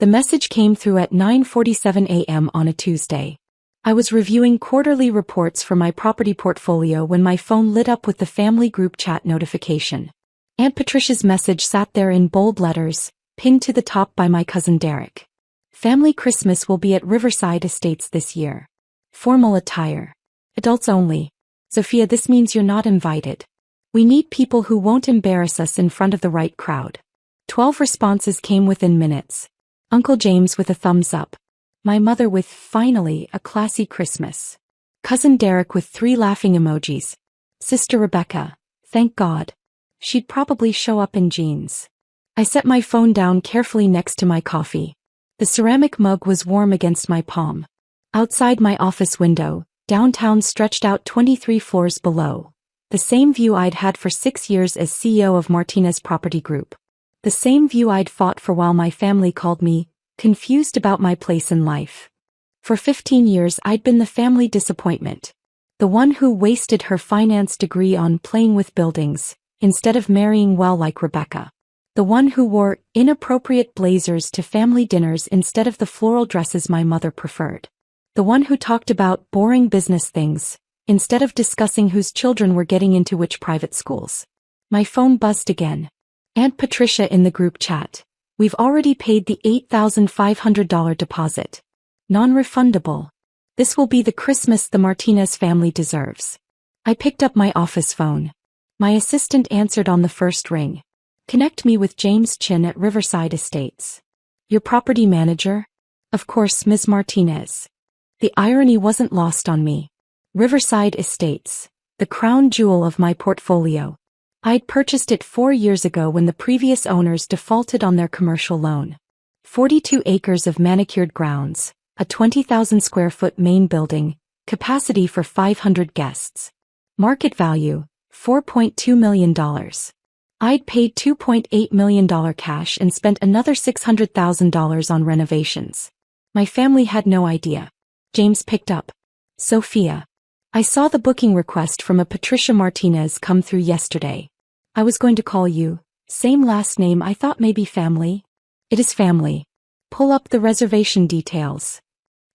The message came through at 9:47 a.m. on a Tuesday. I was reviewing quarterly reports for my property portfolio when my phone lit up with the family group chat notification. Aunt Patricia's message sat there in bold letters, pinned to the top by my cousin Derek. Family Christmas will be at Riverside Estates this year. Formal attire. Adults only. Sophia, this means you're not invited. We need people who won't embarrass us in front of the right crowd. 12 responses came within minutes. Uncle James with a thumbs up. My mother with, finally, a classy Christmas. Cousin Derek with 3 laughing emojis. Sister Rebecca, thank God. She'd probably show up in jeans. I set my phone down carefully next to my coffee. The ceramic mug was warm against my palm. Outside my office window, downtown stretched out 23 floors below. The same view I'd had for 6 years as CEO of Martinez Property Group. The same view I'd fought for while my family called me, confused about my place in life. For 15 years I'd been the family disappointment. The one who wasted her finance degree on playing with buildings, instead of marrying well like Rebecca. The one who wore inappropriate blazers to family dinners instead of the floral dresses my mother preferred. The one who talked about boring business things, instead of discussing whose children were getting into which private schools. My phone buzzed again. Aunt Patricia in the group chat. We've already paid the $8,500 deposit. Non-refundable. This will be the Christmas the Martinez family deserves. I picked up my office phone. My assistant answered on the first ring. Connect me with James Chin at Riverside Estates. Your property manager? Of course, Ms. Martinez. The irony wasn't lost on me. Riverside Estates, the crown jewel of my portfolio. I'd purchased it 4 years ago when the previous owners defaulted on their commercial loan. 42 acres of manicured grounds, a 20,000 square foot main building, capacity for 500 guests. Market value, $4.2 million. I'd paid $2.8 million cash and spent another $600,000 on renovations. My family had no idea. James picked up. Sophia. I saw the booking request from a Patricia Martinez come through yesterday. I was going to call you. Same last name, I thought maybe family. It is family. Pull up the reservation details.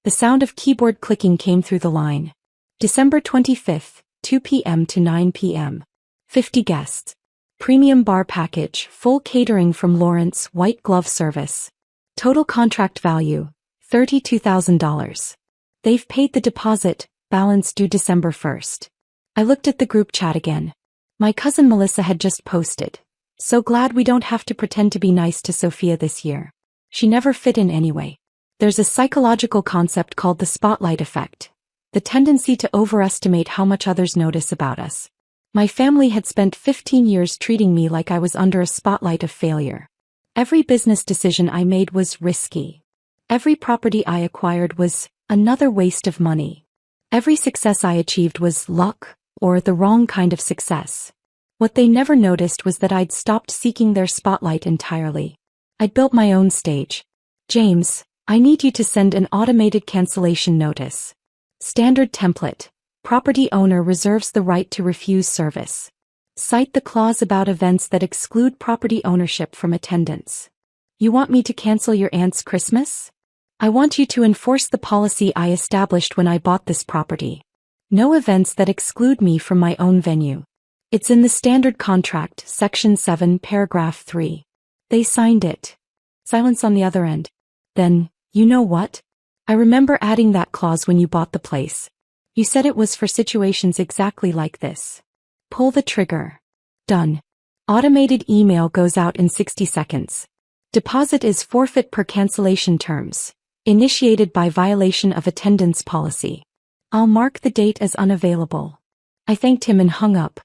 The sound of keyboard clicking came through the line. December 25th, 2 p.m. to 9 p.m. 50 guests. Premium bar package, full catering from Lawrence, white glove service. Total contract value, $32,000. They've paid the deposit, balance due December 1st. I looked at the group chat again. My cousin Melissa had just posted. So glad we don't have to pretend to be nice to Sophia this year. She never fit in anyway. There's a psychological concept called the spotlight effect. The tendency to overestimate how much others notice about us. My family had spent 15 years treating me like I was under a spotlight of failure. Every business decision I made was risky. Every property I acquired was another waste of money. Every success I achieved was luck, or the wrong kind of success. What they never noticed was that I'd stopped seeking their spotlight entirely. I'd built my own stage. James, I need you to send an automated cancellation notice. Standard template. Property owner reserves the right to refuse service. Cite the clause about events that exclude property ownership from attendance. You want me to cancel your aunt's Christmas? I want you to enforce the policy I established when I bought this property. No events that exclude me from my own venue. It's in the standard contract, Section 7, Paragraph 3. They signed it. Silence on the other end. Then, you know what? I remember adding that clause when you bought the place. You said it was for situations exactly like this. Pull the trigger. Done. Automated email goes out in 60 seconds. Deposit is forfeit per cancellation terms. Initiated by violation of attendance policy. I'll mark the date as unavailable. I thanked him and hung up.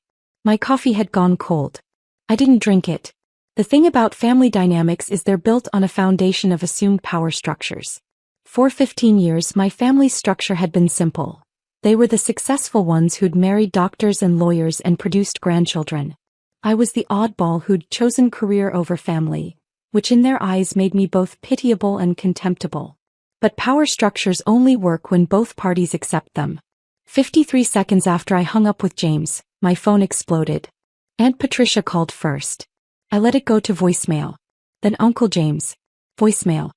My coffee had gone cold. I didn't drink it. The thing about family dynamics is they're built on a foundation of assumed power structures. For 15 years my family's structure had been simple. They were the successful ones who'd married doctors and lawyers and produced grandchildren. I was the oddball who'd chosen career over family, which in their eyes made me both pitiable and contemptible. But power structures only work when both parties accept them. 53 seconds after I hung up with James, my phone exploded. Aunt Patricia called first. I let it go to voicemail. Then Uncle James. Voicemail.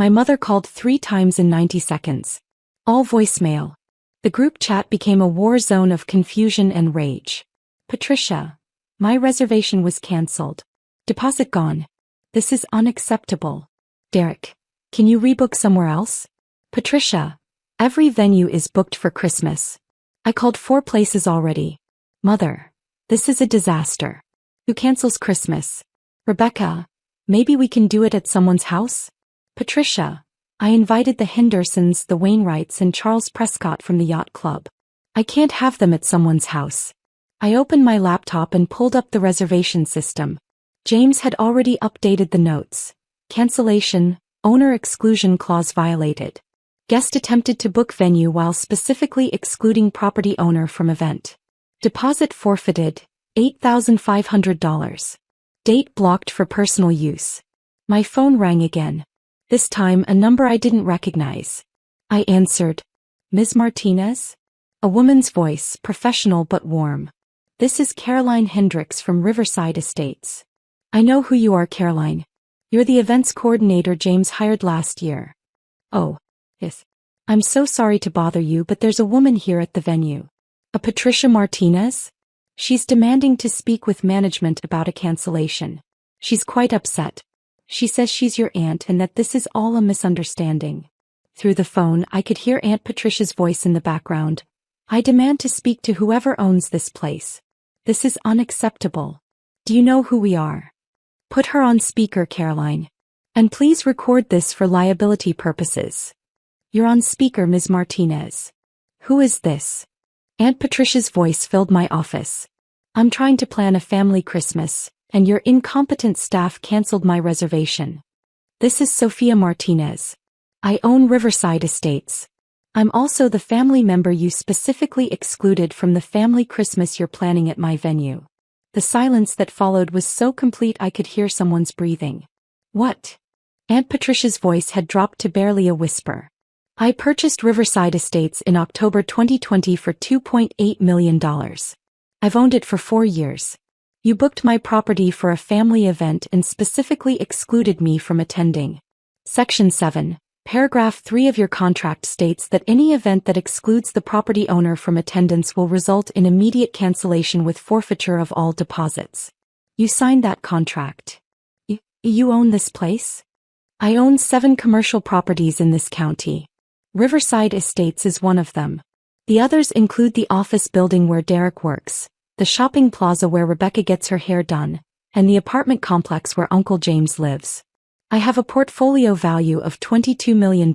My mother called 3 times in 90 seconds. All voicemail. The group chat became a war zone of confusion and rage. Patricia, my reservation was cancelled. Deposit gone. This is unacceptable. Derek, can you rebook somewhere else? Patricia, every venue is booked for Christmas. I called 4 places already. Mother, this is a disaster. Who cancels Christmas? Rebecca, maybe we can do it at someone's house? Patricia, I invited the Hendersons, the Wainwrights, and Charles Prescott from the yacht club. I can't have them at someone's house. I opened my laptop and pulled up the reservation system. James had already updated the notes. Cancellation, owner exclusion clause violated. Guest attempted to book venue while specifically excluding property owner from event. Deposit forfeited, $8,500. Date blocked for personal use. My phone rang again. This time a number I didn't recognize. I answered. Ms. Martinez? A woman's voice, professional but warm. This is Caroline Hendricks from Riverside Estates. I know who you are, Caroline. You're the events coordinator James hired last year. Oh, yes. I'm so sorry to bother you, but there's a woman here at the venue. A Patricia Martinez? She's demanding to speak with management about a cancellation. She's quite upset. She says she's your aunt and that this is all a misunderstanding. Through the phone, I could hear Aunt Patricia's voice in the background. I demand to speak to whoever owns this place. This is unacceptable. Do you know who we are? Put her on speaker, Caroline. And please record this for liability purposes. You're on speaker, Ms. Martinez. Who is this? Aunt Patricia's voice filled my office. I'm trying to plan a family Christmas, and your incompetent staff canceled my reservation. This is Sophia Martinez. I own Riverside Estates. I'm also the family member you specifically excluded from the family Christmas you're planning at my venue. The silence that followed was so complete I could hear someone's breathing. What? Aunt Patricia's voice had dropped to barely a whisper. I purchased Riverside Estates in October 2020 for $2.8 million. I've owned it for 4 years. You booked my property for a family event and specifically excluded me from attending. Section 7, Paragraph 3 of your contract states that any event that excludes the property owner from attendance will result in immediate cancellation with forfeiture of all deposits. You signed that contract. You own this place? I own 7 commercial properties in this county. Riverside Estates is one of them. The others include the office building where Derek works, the shopping plaza where Rebecca gets her hair done, and the apartment complex where Uncle James lives. I have a portfolio value of $22 million.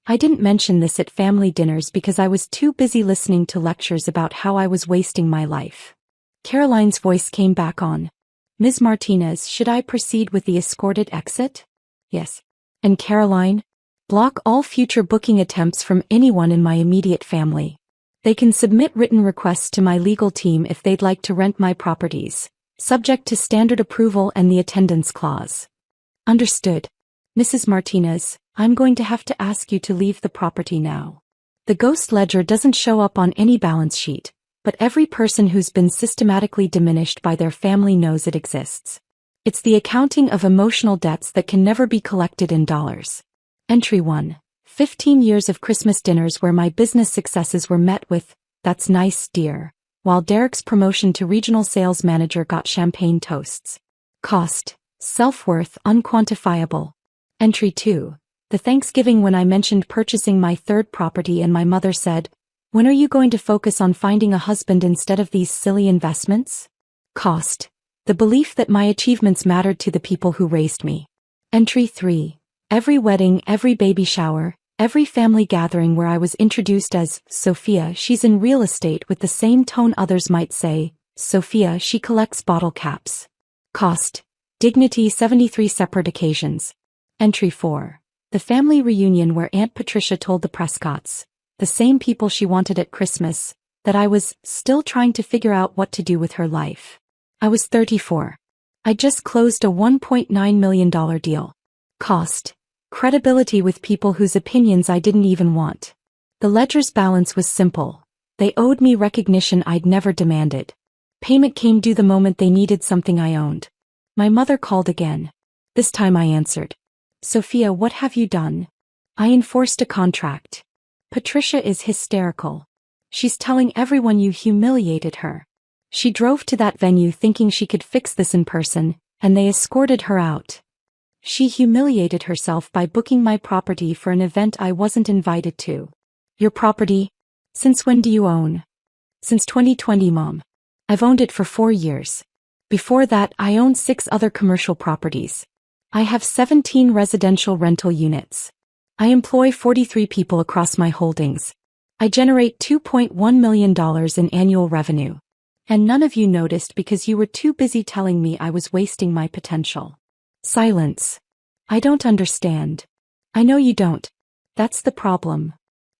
I didn't mention this at family dinners because I was too busy listening to lectures about how I was wasting my life. Caroline's voice came back on. Ms. Martinez, should I proceed with the escorted exit? Yes. And Caroline? Block all future booking attempts from anyone in my immediate family. They can submit written requests to my legal team if they'd like to rent my properties, subject to standard approval and the attendance clause. Understood. Mrs. Martinez, I'm going to have to ask you to leave the property now. The ghost ledger doesn't show up on any balance sheet, but every person who's been systematically diminished by their family knows it exists. It's the accounting of emotional debts that can never be collected in dollars. Entry 1. 15 years of Christmas dinners where my business successes were met with, "That's nice, dear," while Derek's promotion to regional sales manager got champagne toasts. Cost. Self-worth unquantifiable. Entry 2. The Thanksgiving when I mentioned purchasing my 3rd property and my mother said, "When are you going to focus on finding a husband instead of these silly investments?" Cost. The belief that my achievements mattered to the people who raised me. Entry 3. Every wedding, every baby shower, every family gathering where I was introduced as Sophia, she's in real estate with the same tone others might say, Sophia, she collects bottle caps. Cost. Dignity 73 separate occasions. Entry 4. The family reunion where Aunt Patricia told the Prescotts, the same people she wanted at Christmas, that I was still trying to figure out what to do with her life. I was 34. I just closed a $1.9 million deal. Cost. Credibility with people whose opinions I didn't even want. The ledger's balance was simple. They owed me recognition I'd never demanded. Payment came due the moment they needed something I owned. My mother called again. This time I answered. Sophia, what have you done? I enforced a contract. Patricia is hysterical. She's telling everyone you humiliated her. She drove to that venue thinking she could fix this in person, and they escorted her out. She humiliated herself by booking my property for an event I wasn't invited to. Your property? Since when do you own? Since 2020, Mom. I've owned it for 4 years. Before that, I owned 6 other commercial properties. I have 17 residential rental units. I employ 43 people across my holdings. I generate $2.1 million in annual revenue. And none of you noticed because you were too busy telling me I was wasting my potential. Silence. I don't understand. I know you don't. That's the problem.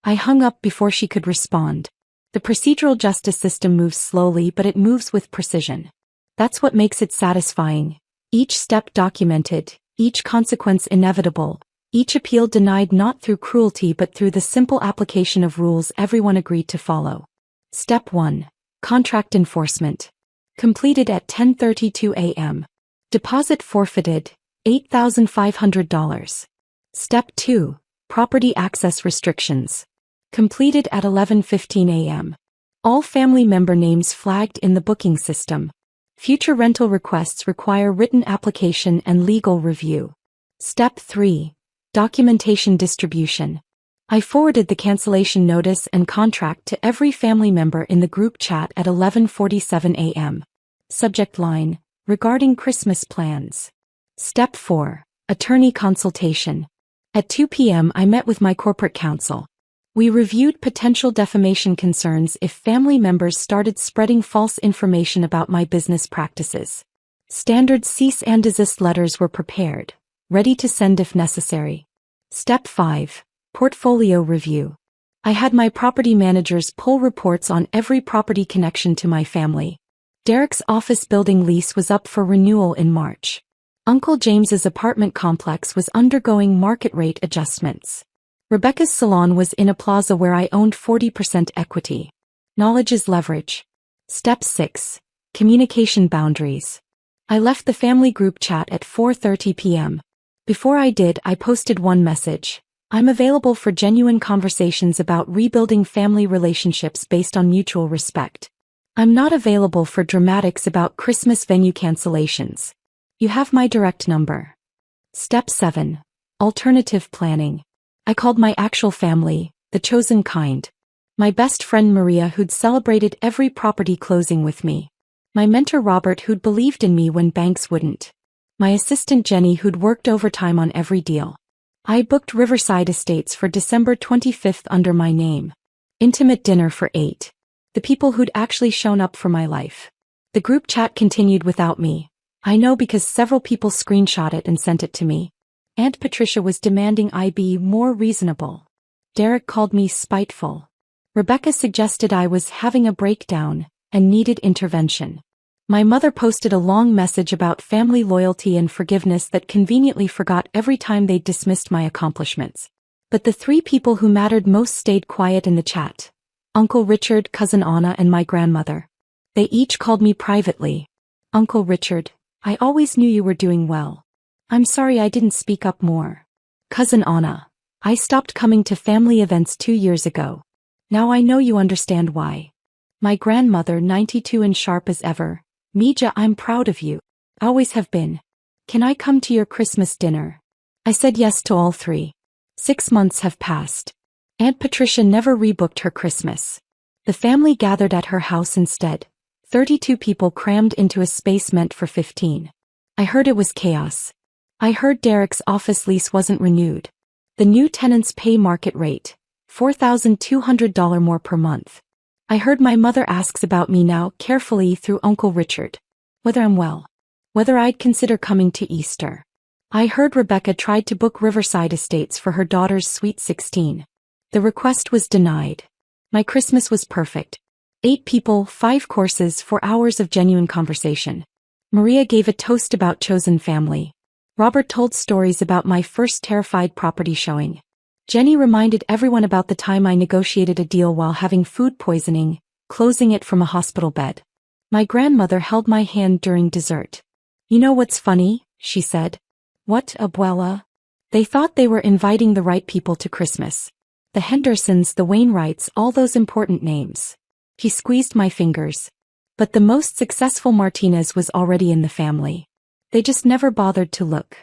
I hung up before she could respond. The procedural justice system moves slowly, but it moves with precision. That's what makes it satisfying. Each step documented, each consequence inevitable, each appeal denied not through cruelty but through the simple application of rules everyone agreed to follow. Step 1. Contract enforcement. Completed at 10:32 a.m. Deposit forfeited, $8,500. Step 2. Property access restrictions. Completed at 11:15 a.m. All family member names flagged in the booking system. Future rental requests require written application and legal review. Step 3. Documentation distribution. I forwarded the cancellation notice and contract to every family member in the group chat at 11:47 a.m. Subject line: regarding Christmas plans. Step 4. Attorney consultation. At 2 p.m. I met with my corporate counsel. We reviewed potential defamation concerns if family members started spreading false information about my business practices. Standard cease and desist letters were prepared, ready to send if necessary. Step 5. Portfolio review. I had my property managers pull reports on every property connection to my family. Derek's office building lease was up for renewal in March. Uncle James's apartment complex was undergoing market rate adjustments. Rebecca's salon was in a plaza where I owned 40% equity. Knowledge is leverage. Step 6. Communication boundaries. I left the family group chat at 4:30 p.m. Before I did, I posted one message. I'm available for genuine conversations about rebuilding family relationships based on mutual respect. I'm not available for dramatics about Christmas venue cancellations. You have my direct number. Step 7. Alternative planning. I called my actual family, the chosen kind. My best friend Maria, who'd celebrated every property closing with me. My mentor Robert, who'd believed in me when banks wouldn't. My assistant Jenny, who'd worked overtime on every deal. I booked Riverside Estates for December 25th under my name. Intimate dinner for 8. The people who'd actually shown up for my life. The group chat continued without me. I know because several people screenshot it and sent it to me. Aunt Patricia was demanding I be more reasonable. Derek called me spiteful. Rebecca suggested I was having a breakdown and needed intervention. My mother posted a long message about family loyalty and forgiveness that conveniently forgot every time they dismissed my accomplishments. But the 3 people who mattered most stayed quiet in the chat. Uncle Richard, Cousin Anna, and my grandmother. They each called me privately. Uncle Richard, I always knew you were doing well. I'm sorry I didn't speak up more. Cousin Anna, I stopped coming to family events 2 years ago. Now I know you understand why. My grandmother, 92 and sharp as ever. Mija, I'm proud of you. Always have been. Can I come to your Christmas dinner? I said yes to all 3. 6 months have passed. Aunt Patricia never rebooked her Christmas. The family gathered at her house instead. 32 people crammed into a space meant for 15. I heard it was chaos. I heard Derek's office lease wasn't renewed. The new tenants pay market rate, $4,200 more per month. I heard my mother asks about me now carefully through Uncle Richard. Whether I'm well. Whether I'd consider coming to Easter. I heard Rebecca tried to book Riverside Estates for her daughter's sweet 16. The request was denied. My Christmas was perfect. 8 people, 5 courses, 4 hours of genuine conversation. Maria gave a toast about chosen family. Robert told stories about my first terrified property showing. Jenny reminded everyone about the time I negotiated a deal while having food poisoning, closing it from a hospital bed. My grandmother held my hand during dessert. You know what's funny? She said. What, abuela? They thought they were inviting the right people to Christmas. The Hendersons, the Wainwrights, all those important names. He squeezed my fingers. But the most successful Martinez was already in the family. They just never bothered to look.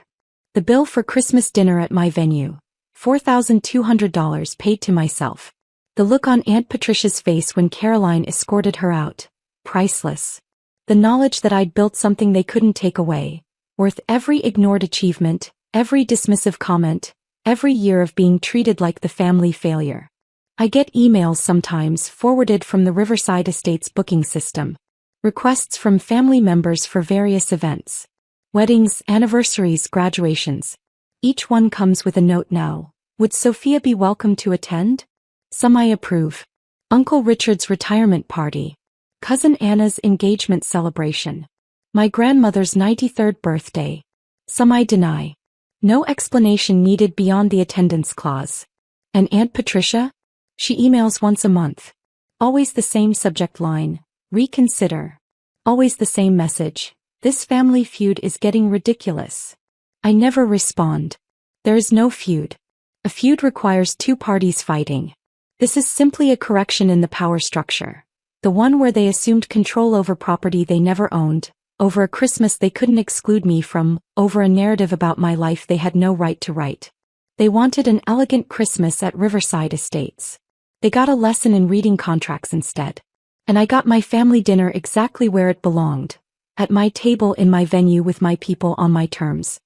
The bill for Christmas dinner at my venue. $4,200 paid to myself. The look on Aunt Patricia's face when Caroline escorted her out. Priceless. The knowledge that I'd built something they couldn't take away. Worth every ignored achievement, every dismissive comment, every year of being treated like the family failure. I get emails sometimes forwarded from the Riverside Estates booking system. Requests from family members for various events. Weddings, anniversaries, graduations. Each one comes with a note now. Would Sophia be welcome to attend? Some I approve. Uncle Richard's retirement party. Cousin Anna's engagement celebration. My grandmother's 93rd birthday. Some I deny. No explanation needed beyond the attendance clause. And Aunt Patricia? She emails once a month. Always the same subject line. Reconsider. Always the same message. This family feud is getting ridiculous. I never respond. There is no feud. A feud requires two parties fighting. This is simply a correction in the power structure. The one where they assumed control over property they never owned, over a Christmas they couldn't exclude me from, over a narrative about my life they had no right to write. They wanted an elegant Christmas at Riverside Estates. They got a lesson in reading contracts instead. And I got my family dinner exactly where it belonged. At my table in my venue with my people on my terms.